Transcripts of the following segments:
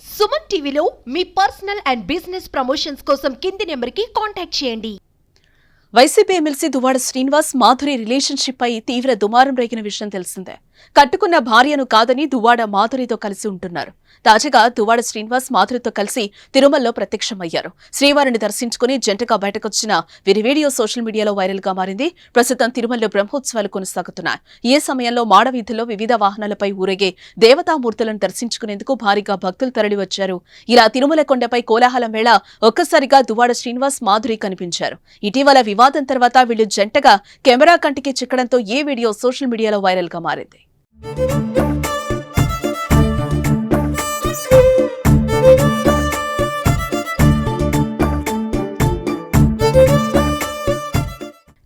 సుమన్ టీవీలో మీ personal and business promotions కోసం కింది నెంబర్కి కాంటాక్ట్ చేయండి. వైసీపీ ఎమ్మెల్సీ దువ్వాడ శ్రీనివాస్ మాధురి రిలేషన్షిప్ పై తీవ్ర దుమారం రేగిన విషయం తెలిసిందే. కట్టుకున్న భార్యను కాదని దువ్వాడ మాధురితో కలిసి ఉంటున్నారు. తాజాగా దువ్వాడ శ్రీనివాస్ మాధురితో కలిసి తిరుమలలో ప్రత్యక్షమయ్యారు. శ్రీవారిని దర్శించుకుని జంటగా బయటకొచ్చిన వీరి వీడియో సోషల్ మీడియాలో వైరల్ గా మారింది. ప్రస్తుతం తిరుమలలో బ్రహ్మోత్సవాలు కొనసాగుతున్నాయి. ఈ సమయంలో మాడవీధుల్లో వివిధ వాహనాలపై ఊరేగే దేవతామూర్తులను దర్శించుకునేందుకు భారీగా భక్తులు తరలివచ్చారు. ఇలా తిరుమల కొండపై కోలాహలం వేళ ఒక్కసారిగా దువ్వాడ శ్రీనివాస్ మాధురి కనిపించారు. ఇటీవల వివాదం తర్వాత వీళ్లు జంటగా కెమెరా కంటికి చిక్కడంతో ఈ వీడియో సోషల్ మీడియాలో వైరల్ గా మారింది.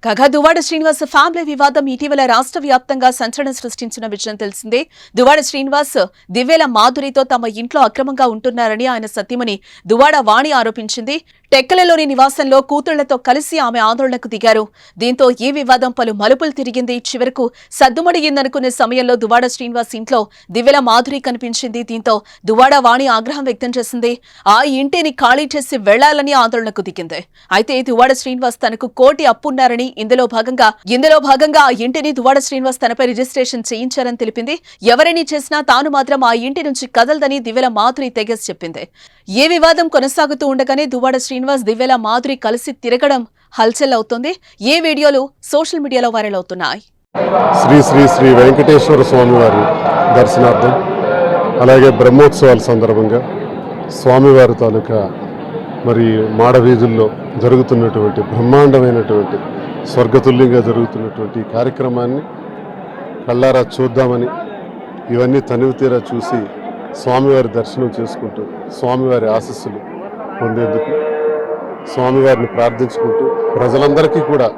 కాగా దువ్వాడ శ్రీనివాస్ ఫ్యామిలీ వివాదం ఇటీవల రాష్ట్ర వ్యాప్తంగా సంచలనం సృష్టించిన విషయం తెలిసిందే. దువ్వాడ శ్రీనివాస్ దివ్యల మాధురితో తమ ఇంట్లో అక్రమంగా ఉంటున్నారని ఆయన సతీమణి దువ్వాడ వాణి ఆరోపించింది. టెక్కలలోని నివాసంలో కూతుళ్లతో కలిసి ఆమె ఆందోళనకు దిగారు. దీంతో ఈ వివాదం పలు మలుపులు తిరిగింది. చివరకు సద్దుమడిగిందనుకునే సమయంలో దువ్వాడ శ్రీనివాస్ ఇంట్లో దివ్యల మాధురి కనిపించింది. దీంతో దువ్వాడ వాణి ఆగ్రహం వ్యక్తం చేసింది. ఆ ఇంటిని ఖాళీ చేసి వెళ్లాలని ఆందోళనకు దిగింది. అయితే దువ్వాడ శ్రీనివాస్ తనకు కోటి అప్పున్నారని ఇందులో భాగంగా ఆ ఇంటిని దువ్వాడ శ్రీనివాస్ తనపై రిజిస్ట్రేషన్ చేయించారని తెలిపింది. ఎవరిని చేసినా తాను మాత్రం ఆ ఇంటి నుంచి కదలదని దివ్యల మాధురి తెగేసి చెప్పింది. ఏ వివాదం కొనసాగుతూ ఉండగానే దువ్వాడ శ్రీనివాస్ దివ్యల మాధురి కలిసి తిరగడం హల్చల్ అవుతోంది. ఏ వీడియోలు సోషల్ మీడియాలో వైరల్ అవుతున్నాయి. శ్రీ శ్రీ శ్రీ వెంకటేశ్వర స్వామివారి దర్శనార్థం అలాగే బ్రహ్మోత్సవాల సందర్భంగా స్వామివారి తాలూకా మరి మాడవీధుల్లో జరుగుతున్నటువంటి బ్రహ్మాండమైనటువంటి స్వర్గతుల్యంగా జరుగుతున్నటువంటి కార్యక్రమాన్ని కళ్ళారా చూద్దామని ఇవన్నీ తనివి తీరా చూసి స్వామివారి దర్శనం చేసుకుంటూ స్వామివారి ఆశీస్సులు పొందేందుకు స్వామివారిని ప్రార్థించుకుంటూ ప్రజలందరికీ కూడా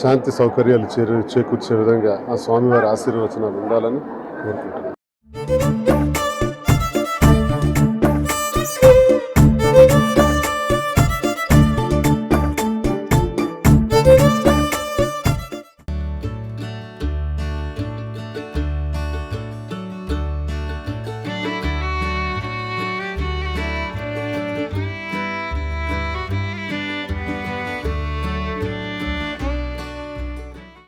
శాంతి సౌకర్యాలు చేకూర్చే విధంగా ఆ స్వామివారి ఆశీర్వచనాలు ఉండాలని కోరుకుంటున్నాను.